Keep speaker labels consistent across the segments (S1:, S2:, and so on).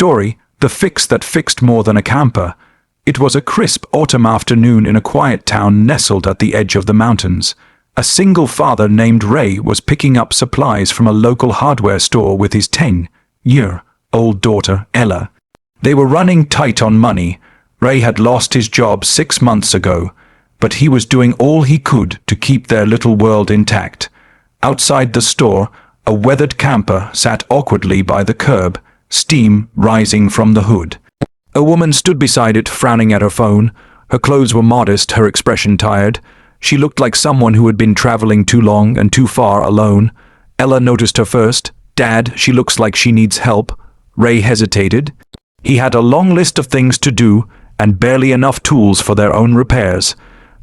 S1: story, The Fix That Fixed More Than a Camper. It was a crisp autumn afternoon in a quiet town nestled at the edge of the mountains. A single father named Ray was picking up supplies from a local hardware store with his 10-year-old daughter, Ella. They were running tight on money. Ray had lost his job 6 months ago, but he was doing all he could to keep their little world intact. Outside the store, a weathered camper sat awkwardly by the curb, steam rising from the hood. A woman stood beside it, frowning at her phone. Her clothes were modest, her expression tired. She looked like someone who had been traveling too long and too far alone. Ella noticed her first. "Dad, she looks like she needs help." Ray hesitated. He had a long list of things to do and barely enough tools for their own repairs.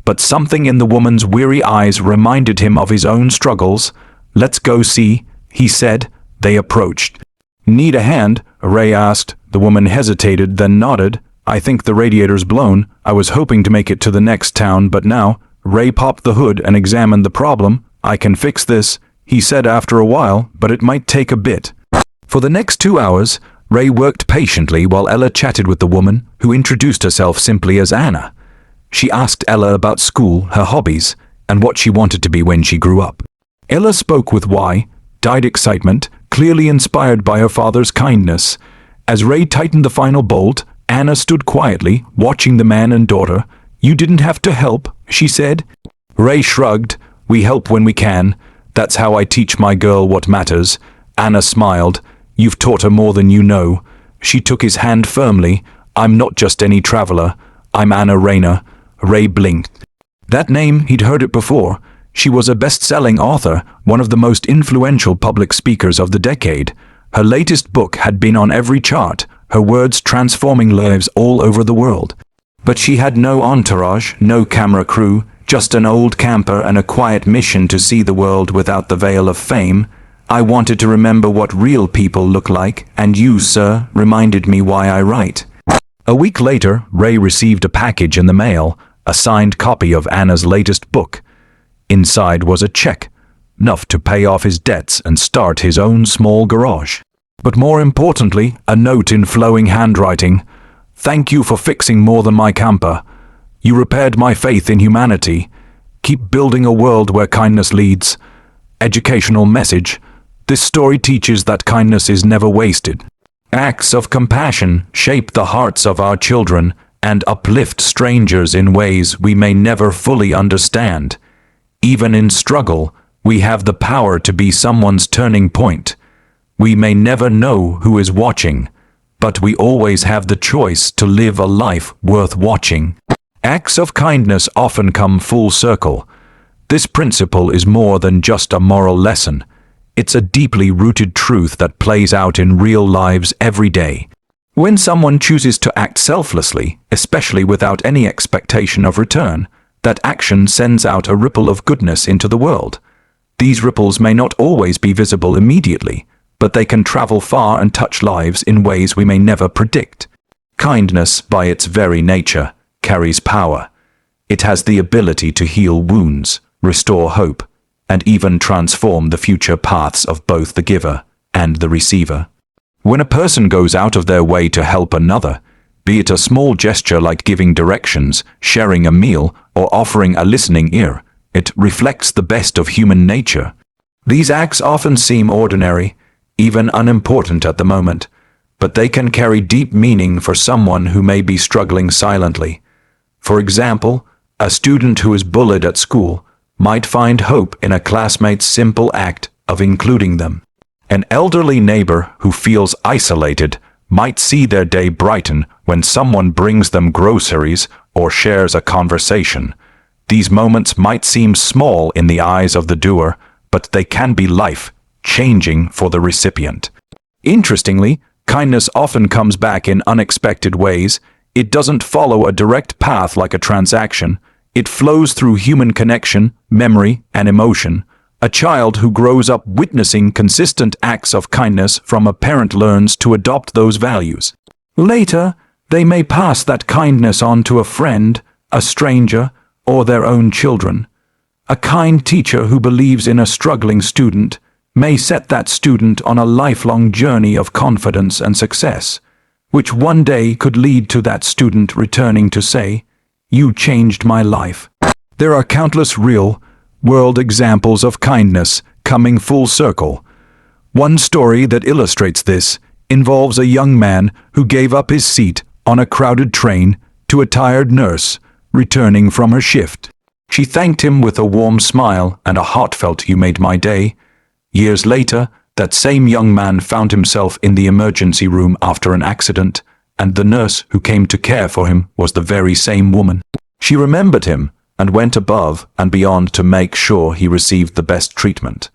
S1: But something in the woman's weary eyes reminded him of his own struggles. "Let's go see," he said. They approached. "Need a hand?" Ray asked. The woman hesitated, then nodded. "I think the radiator's blown. I was hoping to make it to the next town, but now..." Ray popped the hood and examined the problem. "I can fix this," he said after a while, "but it might take a bit." For the next 2 hours, Ray worked patiently while Ella chatted with the woman, who introduced herself simply as Anna. She asked Ella about school, her hobbies, and what she wanted to be when she grew up. Ella spoke with wide-eyed excitement, clearly inspired by her father's kindness. As Ray tightened the final bolt, Anna stood quietly, watching the man and daughter. "You didn't have to help," she said. Ray shrugged. "We help when we can. That's how I teach my girl what matters." Anna smiled. "You've taught her more than you know." She took his hand firmly. "I'm not just any traveler. I'm Anna Rayner." Ray blinked. That name, he'd heard it before. She was a best-selling author, one of the most influential public speakers of the decade. Her latest book had been on every chart, her words transforming lives all over the world. But she had no entourage, no camera crew, just an old camper and a quiet mission to see the world without the veil of fame. "I wanted to remember what real people look like, and you, sir, reminded me why I write." A week later, Ray received a package in the mail, a signed copy of Anna's latest book. Inside was a check, enough to pay off his debts and start his own small garage. But more importantly, a note in flowing handwriting. "Thank you for fixing more than my camper. You repaired my faith in humanity. Keep building a world where kindness leads." Educational message. This story teaches that kindness is never wasted. Acts of compassion shape the hearts of our children and uplift strangers in ways we may never fully understand. Even in struggle, we have the power to be someone's turning point. We may never know who is watching, but we always have the choice to live a life worth watching. Acts of kindness often come full circle. This principle is more than just a moral lesson. It's a deeply rooted truth that plays out in real lives every day. When someone chooses to act selflessly, especially without any expectation of return, that action sends out a ripple of goodness into the world. These ripples may not always be visible immediately, but they can travel far and touch lives in ways we may never predict. Kindness, by its very nature, carries power. It has the ability to heal wounds, restore hope, and even transform the future paths of both the giver and the receiver. When a person goes out of their way to help another, be it a small gesture like giving directions, sharing a meal, or offering a listening ear, it reflects the best of human nature. These acts often seem ordinary, even unimportant at the moment, but they can carry deep meaning for someone who may be struggling silently. For example, a student who is bullied at school might find hope in a classmate's simple act of including them. An elderly neighbor who feels isolated might see their day brighten when someone brings them groceries or shares a conversation. These moments might seem small in the eyes of the doer, but they can be life-changing for the recipient. Interestingly, kindness often comes back in unexpected ways. It doesn't follow a direct path like a transaction. It flows through human connection, memory, and emotion. A child who grows up witnessing consistent acts of kindness from a parent learns to adopt those values. Later, they may pass that kindness on to a friend, a stranger, or their own children. A kind teacher who believes in a struggling student may set that student on a lifelong journey of confidence and success. which one day could lead to that student returning to say, "You changed my life." There are countless real-world examples of kindness coming full circle. One story that illustrates this involves a young man who gave up his seat on a crowded train to a tired nurse returning from her shift. She thanked him with a warm smile and a heartfelt "You made my day." Years later, that same young man found himself in the emergency room after an accident, and the nurse who came to care for him was the very same woman. She remembered him and went above and beyond to make sure he received the best treatment.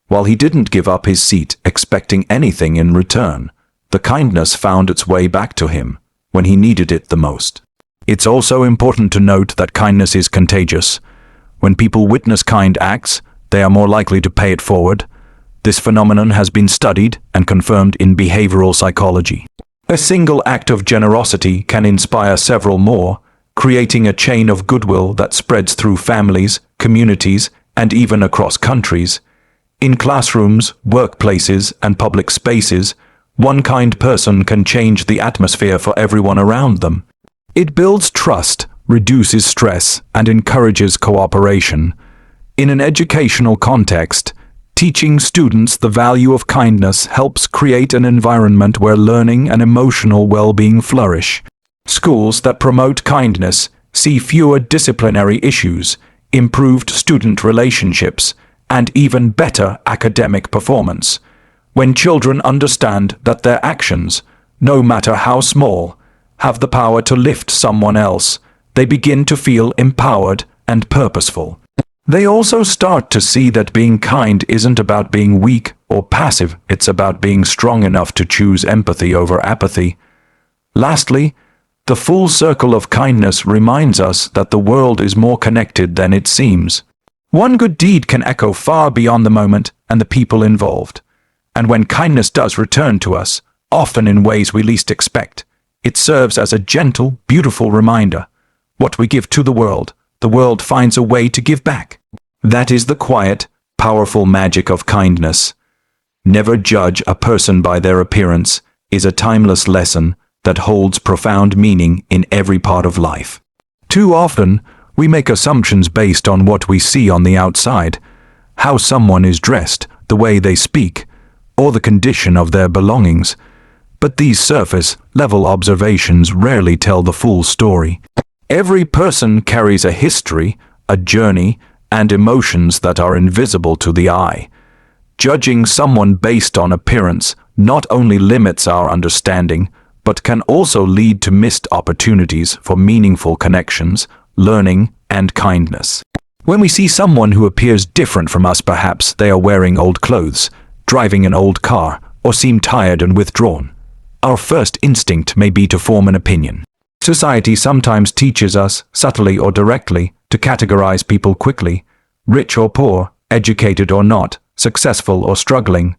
S1: While he didn't give up his seat expecting anything in return, the kindness found its way back to him when he needed it the most. It's also important to note that kindness is contagious. When people witness kind acts, they are more likely to pay it forward. This phenomenon has been studied and confirmed in behavioral psychology. A single act of generosity can inspire several more, creating a chain of goodwill that spreads through families, communities, and even across countries. In classrooms, workplaces, and public spaces, one kind person can change the atmosphere for everyone around them. It builds trust, reduces stress, and encourages cooperation. In an educational context, teaching students the value of kindness helps create an environment where learning and emotional well-being flourish. Schools that promote kindness see fewer disciplinary issues, improved student relationships, and even better academic performance. When children understand that their actions, no matter how small, have the power to lift someone else, they begin to feel empowered and purposeful. They also start to see that being kind isn't about being weak or passive, it's about being strong enough to choose empathy over apathy. Lastly, the full circle of kindness reminds us that the world is more connected than it seems. One good deed can echo far beyond the moment and the people involved. And when kindness does return to us, often in ways we least expect, it serves as a gentle, beautiful reminder. What we give to the world finds a way to give back. That is the quiet, powerful magic of kindness. Never judge a person by their appearance is a timeless lesson that holds profound meaning in every part of life. Too often, we make assumptions based on what we see on the outside, how someone is dressed, the way they speak, or the condition of their belongings. But these surface-level observations rarely tell the full story. Every person carries a history, a journey, and emotions that are invisible to the eye. Judging someone based on appearance not only limits our understanding, but can also lead to missed opportunities for meaningful connections, learning, and kindness. When we see someone who appears different from us, perhaps they are wearing old clothes, driving an old car, or seem tired and withdrawn, our first instinct may be to form an opinion. Society sometimes teaches us, subtly or directly, to categorize people quickly, rich or poor, educated or not, successful or struggling.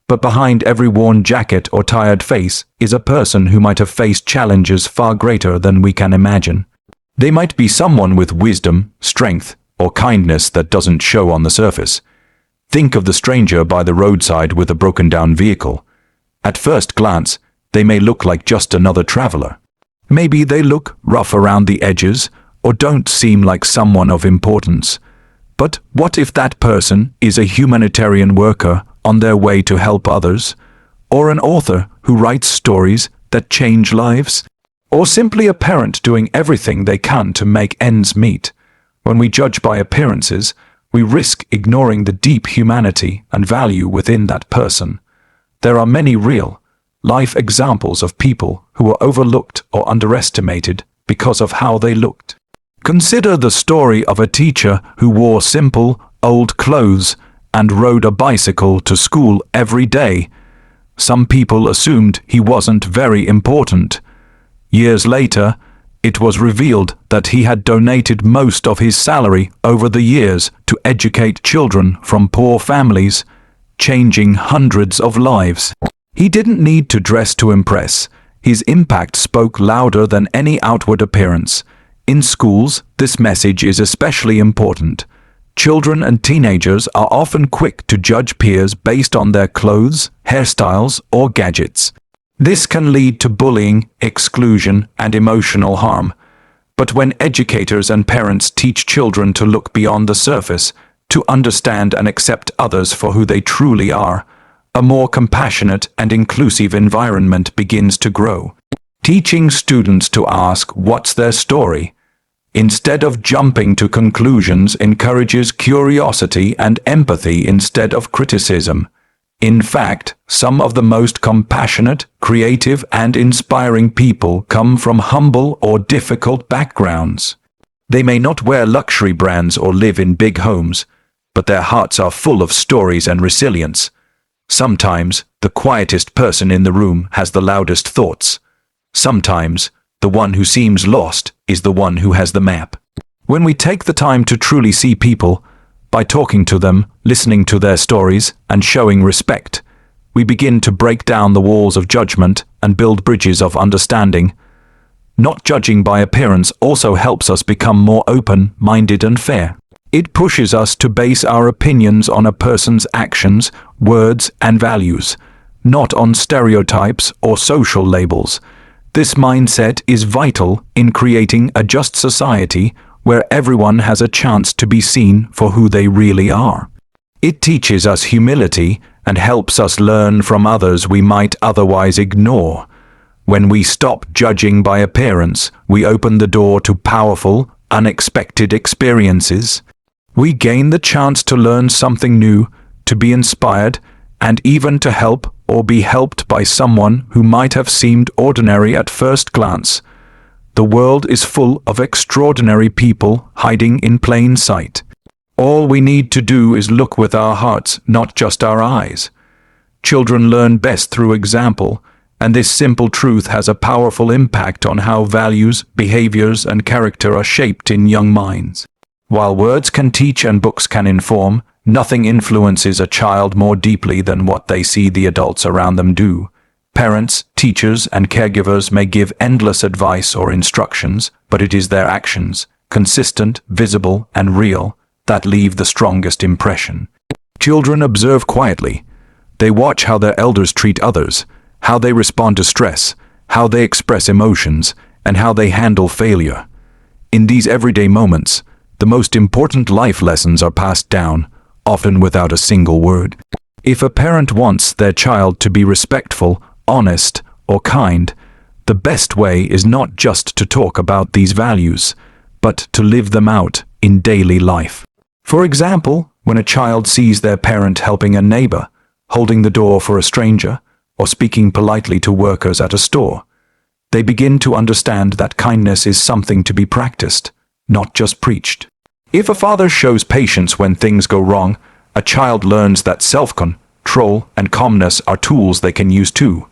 S1: But behind every worn jacket or tired face is a person who might have faced challenges far greater than we can imagine. They might be someone with wisdom, strength, or kindness that doesn't show on the surface. Think of the stranger by the roadside with a broken-down vehicle. At first glance, they may look like just another traveler. Maybe they look rough around the edges or don't seem like someone of importance. But what if that person is a humanitarian worker on their way to help others, or an author who writes stories that change lives, or simply a parent doing everything they can to make ends meet? When we judge by appearances, we risk ignoring the deep humanity and value within that person. There are many real-life examples of people who were overlooked or underestimated because of how they looked. Consider the story of a teacher who wore simple, old clothes and rode a bicycle to school every day. Some people assumed he wasn't very important. Years later, it was revealed that he had donated most of his salary over the years to educate children from poor families, changing hundreds of lives. He didn't need to dress to impress. His impact spoke louder than any outward appearance. In schools, this message is especially important. Children and teenagers are often quick to judge peers based on their clothes, hairstyles, or gadgets. This can lead to bullying, exclusion, and emotional harm. But when educators and parents teach children to look beyond the surface, to understand and accept others for who they truly are, a more compassionate and inclusive environment begins to grow. Teaching students to ask, "What's their story?" instead of jumping to conclusions encourages curiosity and empathy instead of criticism. In fact, some of the most compassionate, creative, and inspiring people come from humble or difficult backgrounds. They may not wear luxury brands or live in big homes, but their hearts are full of stories and resilience. Sometimes, the quietest person in the room has the loudest thoughts. Sometimes, the one who seems lost is the one who has the map. When we take the time to truly see people, by talking to them, listening to their stories, and showing respect, we begin to break down the walls of judgment and build bridges of understanding. Not judging by appearance also helps us become more open-minded and fair. It pushes us to base our opinions on a person's actions, words, and values, not on stereotypes or social labels. This mindset is vital in creating a just society where everyone has a chance to be seen for who they really are. It teaches us humility and helps us learn from others we might otherwise ignore. When we stop judging by appearance, we open the door to powerful, unexpected experiences. We gain the chance to learn something new, to be inspired, and even to help or be helped by someone who might have seemed ordinary at first glance. The world is full of extraordinary people hiding in plain sight. All we need to do is look with our hearts, not just our eyes. Children learn best through example, and this simple truth has a powerful impact on how values, behaviors, and character are shaped in young minds. While words can teach and books can inform, nothing influences a child more deeply than what they see the adults around them do. Parents, teachers, and caregivers may give endless advice or instructions, but it is their actions, consistent, visible, and real, that leave the strongest impression. Children observe quietly. They watch how their elders treat others, how they respond to stress, how they express emotions, and how they handle failure. In these everyday moments, the most important life lessons are passed down, often without a single word. If a parent wants their child to be respectful, honest, or kind, the best way is not just to talk about these values, but to live them out in daily life. For example, when a child sees their parent helping a neighbor, holding the door for a stranger, or speaking politely to workers at a store, they begin to understand that kindness is something to be practiced, not just preached. If a father shows patience when things go wrong, a child learns that self-control and calmness are tools they can use too.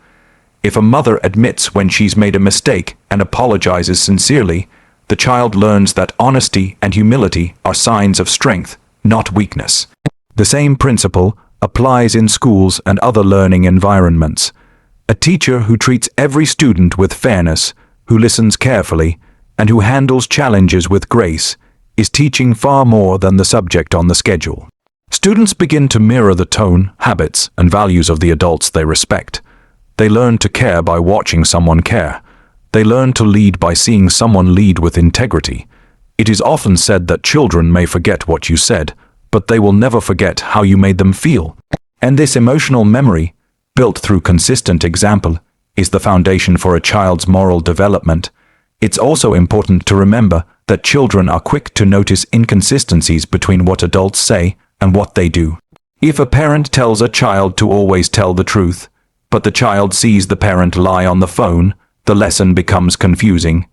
S1: If a mother admits when she's made a mistake and apologizes sincerely, the child learns that honesty and humility are signs of strength, not weakness. The same principle applies in schools and other learning environments. A teacher who treats every student with fairness, who listens carefully, and who handles challenges with grace, is teaching far more than the subject on the schedule. Students begin to mirror the tone, habits, and values of the adults they respect. They learn to care by watching someone care. They learn to lead by seeing someone lead with integrity. It is often said that children may forget what you said, but they will never forget how you made them feel. And this emotional memory, built through consistent example, is the foundation for a child's moral development. It's also important to remember that children are quick to notice inconsistencies between what adults say and what they do. If a parent tells a child to always tell the truth, but the child sees the parent lie on the phone, the lesson becomes confusing.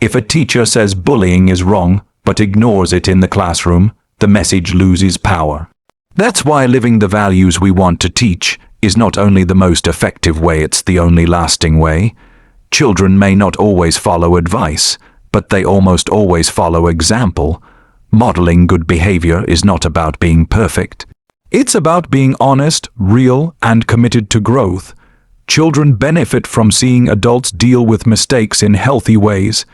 S1: If a teacher says bullying is wrong, but ignores it in the classroom, the message loses power. That's why living the values we want to teach is not only the most effective way, it's the only lasting way. Children may not always follow advice, but they almost always follow example. Modeling good behavior is not about being perfect. It's about being honest, real, and committed to growth. Children benefit from seeing adults deal with mistakes in healthy ways.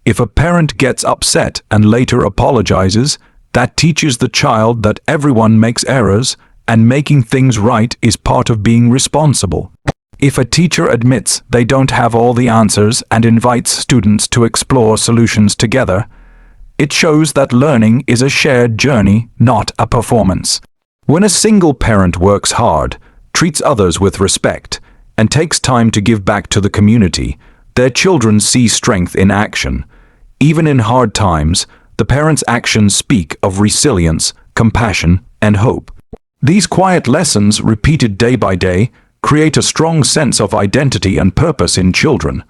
S1: If a parent gets upset and later apologizes, that teaches the child that everyone makes errors, and making things right is part of being responsible. If a teacher admits they don't have all the answers and invites students to explore solutions together, it shows that learning is a shared journey, not a performance. When a single parent works hard, treats others with respect, and takes time to give back to the community, their children see strength in action. Even in hard times, the parents' actions speak of resilience, compassion, and hope. These quiet lessons, repeated day by day, create a strong sense of identity and purpose in children.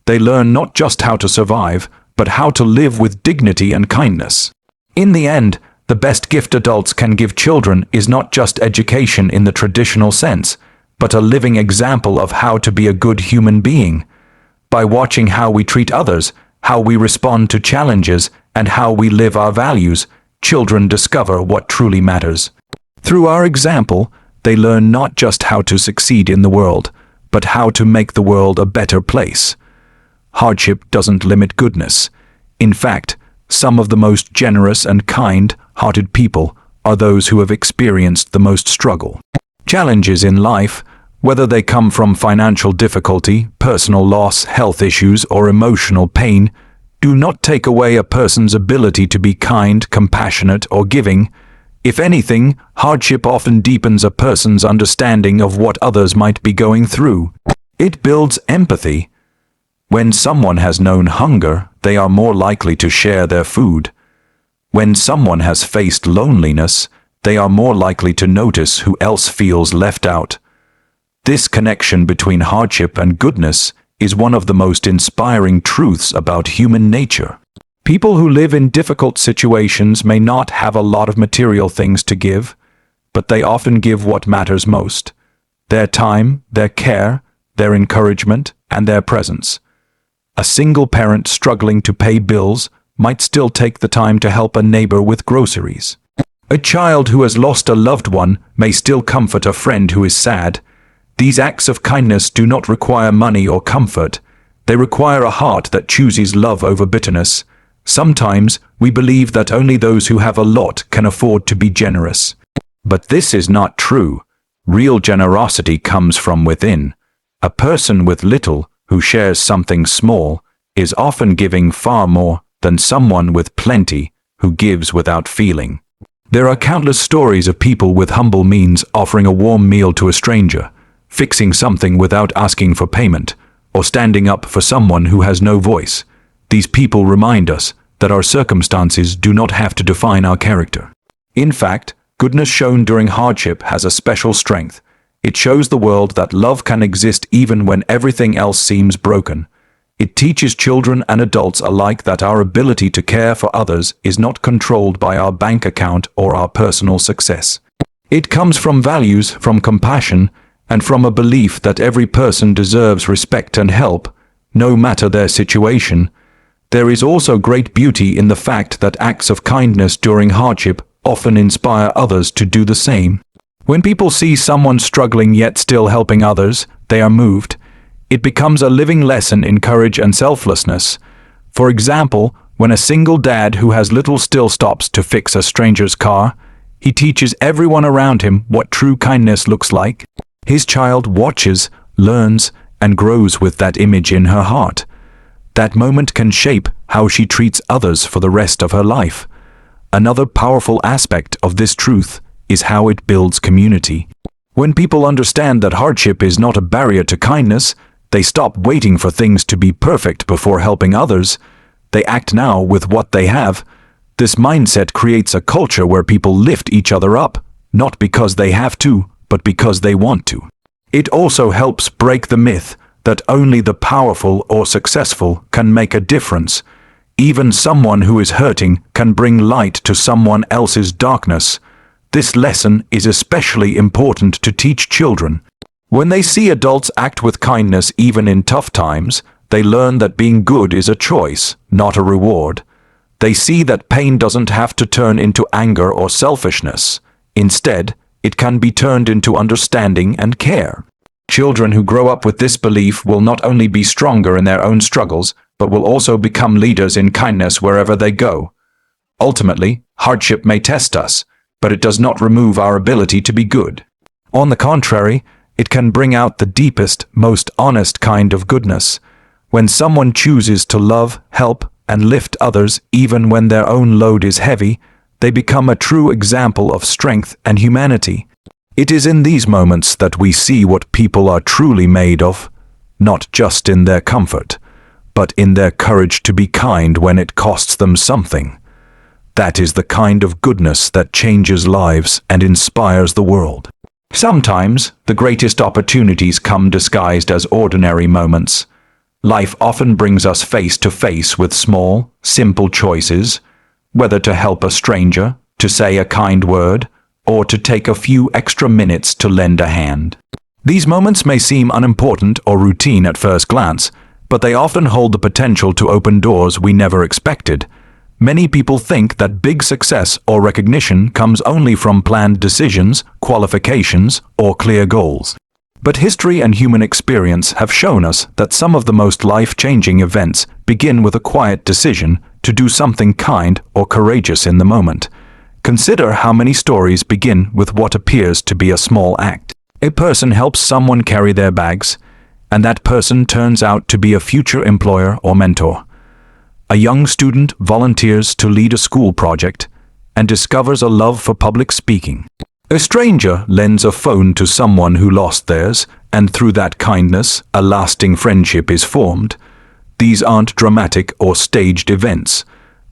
S1: They learn not just how to survive, but how to live with dignity and kindness. In the end, the best gift adults can give children is not just education in the traditional sense, but a living example of how to be a good human being. By watching how we treat others, how we respond to challenges, and how we live our values, children discover what truly matters. Through our example, they learn not just how to succeed in the world, but how to make the world a better place. Hardship doesn't limit goodness. In fact, some of the most generous and kind-hearted people are those who have experienced the most struggle. Challenges in life, whether they come from financial difficulty, personal loss, health issues, or emotional pain, do not take away a person's ability to be kind, compassionate, or giving. If anything, hardship often deepens a person's understanding of what others might be going through. It builds empathy. When someone has known hunger, they are more likely to share their food. When someone has faced loneliness, they are more likely to notice who else feels left out. This connection between hardship and goodness is one of the most inspiring truths about human nature. People who live in difficult situations may not have a lot of material things to give, but they often give what matters most: their time, their care, their encouragement, and their presence. A single parent struggling to pay bills might still take the time to help a neighbor with groceries. A child who has lost a loved one may still comfort a friend who is sad. These acts of kindness do not require money or comfort. They require a heart that chooses love over bitterness. Sometimes we believe that only those who have a lot can afford to be generous. But this is not true. Real generosity comes from within. A person with little who shares something small is often giving far more than someone with plenty who gives without feeling. There are countless stories of people with humble means offering a warm meal to a stranger, fixing something without asking for payment, or standing up for someone who has no voice. These people remind us that our circumstances do not have to define our character. In fact, goodness shown during hardship has a special strength. It shows the world that love can exist even when everything else seems broken. It teaches children and adults alike that our ability to care for others is not controlled by our bank account or our personal success. It comes from values, from compassion, and from a belief that every person deserves respect and help, no matter their situation. There is also great beauty in the fact that acts of kindness during hardship often inspire others to do the same. When people see someone struggling yet still helping others, they are moved. It becomes a living lesson in courage and selflessness. For example, when a single dad who has little still stops to fix a stranger's car, he teaches everyone around him what true kindness looks like. His child watches, learns, and grows with that image in her heart. That moment can shape how she treats others for the rest of her life. Another powerful aspect of this truth is how it builds community. When people understand that hardship is not a barrier to kindness, they stop waiting for things to be perfect before helping others. They act now with what they have. This mindset creates a culture where people lift each other up, not because they have to, but because they want to. It also helps break the myth that only the powerful or successful can make a difference. Even someone who is hurting can bring light to someone else's darkness. This lesson is especially important to teach children. When they see adults act with kindness even in tough times, they learn that being good is a choice, not a reward. They see that pain doesn't have to turn into anger or selfishness. Instead, it can be turned into understanding and care. Children who grow up with this belief will not only be stronger in their own struggles, but will also become leaders in kindness wherever they go. Ultimately, hardship may test us, but it does not remove our ability to be good. On the contrary, it can bring out the deepest, most honest kind of goodness. When someone chooses to love, help, and lift others even when their own load is heavy, they become a true example of strength and humanity. It is in these moments that we see what people are truly made of, not just in their comfort, but in their courage to be kind when it costs them something. That is the kind of goodness that changes lives and inspires the world. Sometimes, the greatest opportunities come disguised as ordinary moments. Life often brings us face to face with small, simple choices, whether to help a stranger, to say a kind word, or to take a few extra minutes to lend a hand. These moments may seem unimportant or routine at first glance, but they often hold the potential to open doors we never expected. Many people think that big success or recognition comes only from planned decisions, qualifications, or clear goals. But history and human experience have shown us that some of the most life-changing events begin with a quiet decision to do something kind or courageous in the moment. Consider how many stories begin with what appears to be a small act. A person helps someone carry their bags, and that person turns out to be a future employer or mentor. A young student volunteers to lead a school project and discovers a love for public speaking. A stranger lends a phone to someone who lost theirs, and through that kindness, a lasting friendship is formed. These aren't dramatic or staged events.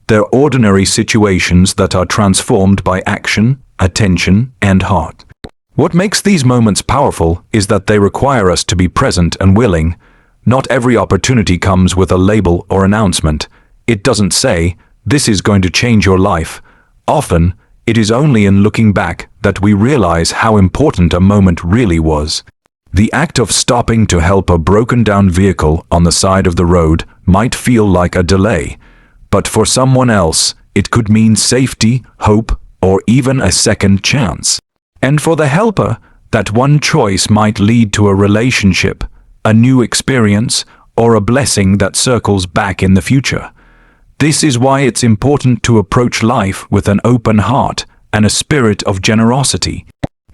S1: They're ordinary situations that are transformed by action, attention, and heart. What makes these moments powerful is that they require us to be present and willing. Not every opportunity comes with a label or announcement. It doesn't say, "This is going to change your life." Often, it is only in looking back that we realize how important a moment really was. The act of stopping to help a broken-down vehicle on the side of the road might feel like a delay, but for someone else, it could mean safety, hope, or even a second chance. And for the helper, that one choice might lead to a relationship, a new experience, or a blessing that circles back in the future. This is why it's important to approach life with an open heart and a spirit of generosity.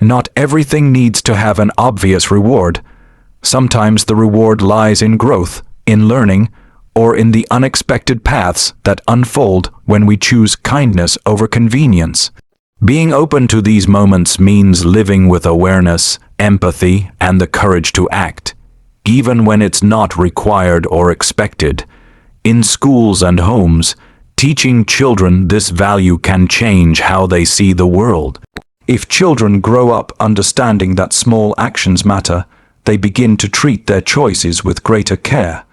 S1: Not everything needs to have an obvious reward. Sometimes the reward lies in growth, in learning, or in the unexpected paths that unfold when we choose kindness over convenience. Being open to these moments means living with awareness, empathy, and the courage to act, even when it's not required or expected. In schools and homes, teaching children this value can change how they see the world. If children grow up understanding that small actions matter, they begin to treat their choices with greater care.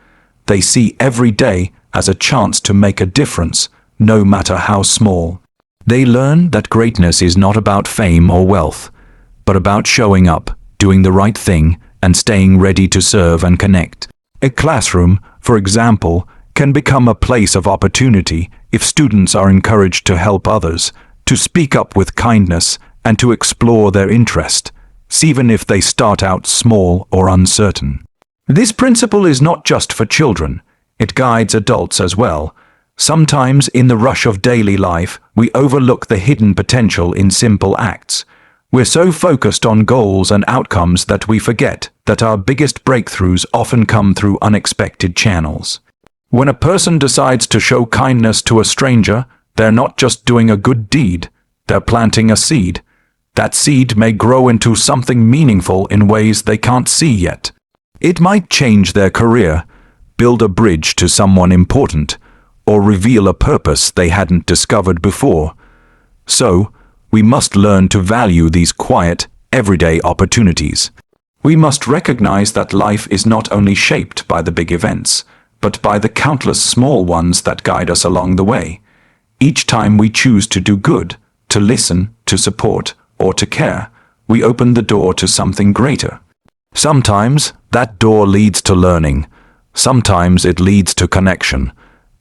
S1: They see every day as a chance to make a difference, no matter how small. They learn that greatness is not about fame or wealth, but about showing up, doing the right thing, and staying ready to serve and connect. A classroom, for example, can become a place of opportunity if students are encouraged to help others, to speak up with kindness, and to explore their interest, even if they start out small or uncertain. This principle is not just for children, it guides adults as well. Sometimes in the rush of daily life, we overlook the hidden potential in simple acts. We're so focused on goals and outcomes that we forget that our biggest breakthroughs often come through unexpected channels. When a person decides to show kindness to a stranger, they're not just doing a good deed, they're planting a seed. That seed may grow into something meaningful in ways they can't see yet. It might change their career, build a bridge to someone important, or reveal a purpose they hadn't discovered before. So, we must learn to value these quiet, everyday opportunities. We must recognize that life is not only shaped by the big events, but by the countless small ones that guide us along the way. Each time we choose to do good, to listen, to support, or to care, we open the door to something greater. Sometimes that door leads to learning, sometimes it leads to connection,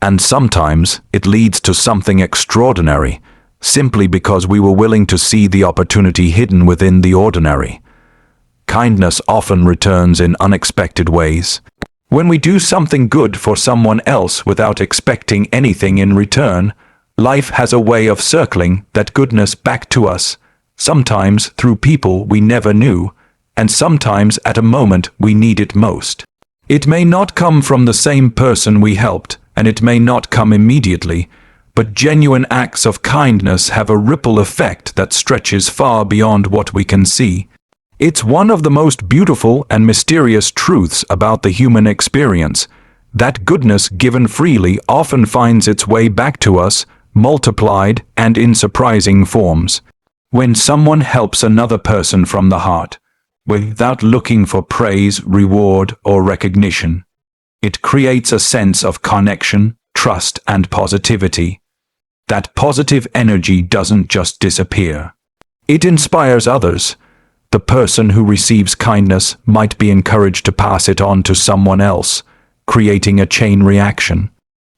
S1: and sometimes it leads to something extraordinary, simply because we were willing to see the opportunity hidden within the ordinary. Kindness often returns in unexpected ways. When we do something good for someone else without expecting anything in return, life has a way of circling that goodness back to us, sometimes through people we never knew, and sometimes at a moment we need it most. It may not come from the same person we helped, and it may not come immediately, but genuine acts of kindness have a ripple effect that stretches far beyond what we can see. It's one of the most beautiful and mysterious truths about the human experience, that goodness given freely often finds its way back to us, multiplied and in surprising forms. When someone helps another person from the heart, without looking for praise, reward, or recognition, it creates a sense of connection, trust, and positivity. That positive energy doesn't just disappear. It inspires others. The person who receives kindness might be encouraged to pass it on to someone else, creating a chain reaction.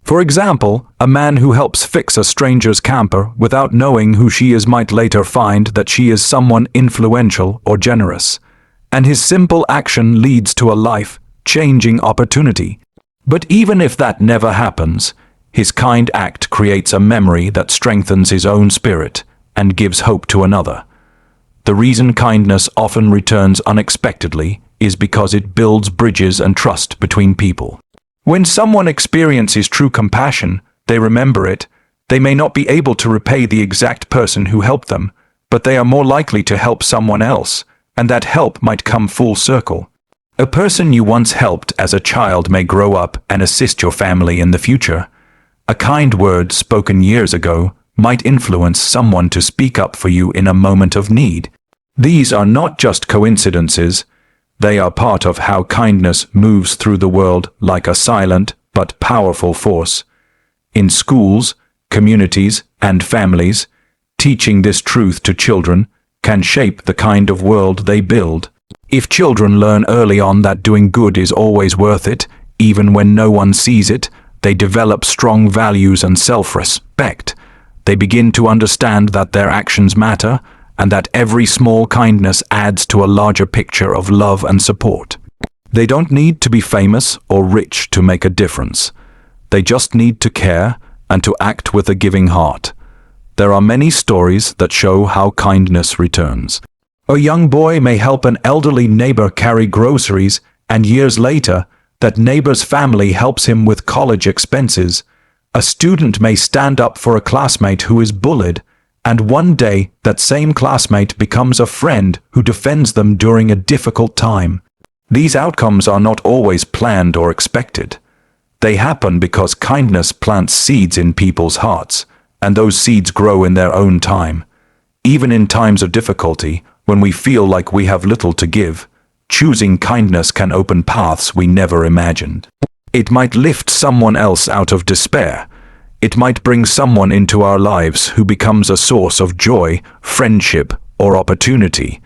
S1: For example, a man who helps fix a stranger's camper without knowing who she is might later find that she is someone influential or generous, and his simple action leads to a life-changing opportunity. But even if that never happens, his kind act creates a memory that strengthens his own spirit and gives hope to another. The reason kindness often returns unexpectedly is because it builds bridges and trust between people. When someone experiences true compassion, they remember it. They may not be able to repay the exact person who helped them, but they are more likely to help someone else, and that help might come full circle. A person you once helped as a child may grow up and assist your family in the future. A kind word spoken years ago might influence someone to speak up for you in a moment of need. These are not just coincidences. They are part of how kindness moves through the world like a silent but powerful force. In schools, communities, and families, teaching this truth to children can shape the kind of world they build. If children learn early on that doing good is always worth it, even when no one sees it, they develop strong values and self-respect. They begin to understand that their actions matter, and that every small kindness adds to a larger picture of love and support. They don't need to be famous or rich to make a difference. They just need to care and to act with a giving heart. There are many stories that show how kindness returns. A young boy may help an elderly neighbor carry groceries, and years later, that neighbor's family helps him with college expenses. A student may stand up for a classmate who is bullied, and one day that same classmate becomes a friend who defends them during a difficult time. These outcomes are not always planned or expected. They happen because kindness plants seeds in people's hearts, and those seeds grow in their own time. Even in times of difficulty, when we feel like we have little to give, choosing kindness can open paths we never imagined. It might lift someone else out of despair. It might bring someone into our lives who becomes a source of joy, friendship, or opportunity.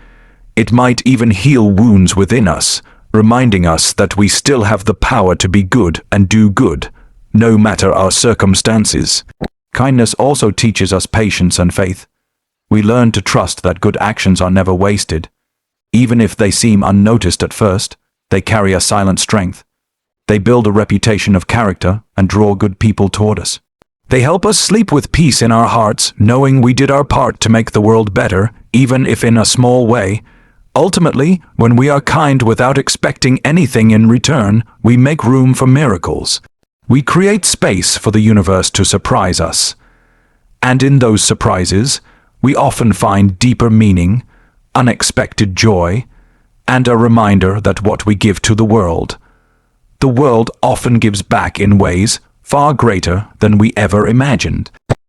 S1: It might even heal wounds within us, reminding us that we still have the power to be good and do good, no matter our circumstances. Kindness also teaches us patience and faith. We learn to trust that good actions are never wasted. Even if they seem unnoticed at first, they carry a silent strength. They build a reputation of character and draw good people toward us. They help us sleep with peace in our hearts, knowing we did our part to make the world better, even if in a small way. Ultimately, when we are kind without expecting anything in return, we make room for miracles. We create space for the universe to surprise us. And in those surprises, we often find deeper meaning, unexpected joy, and a reminder that what we give to the world often gives back in ways far greater than we ever imagined.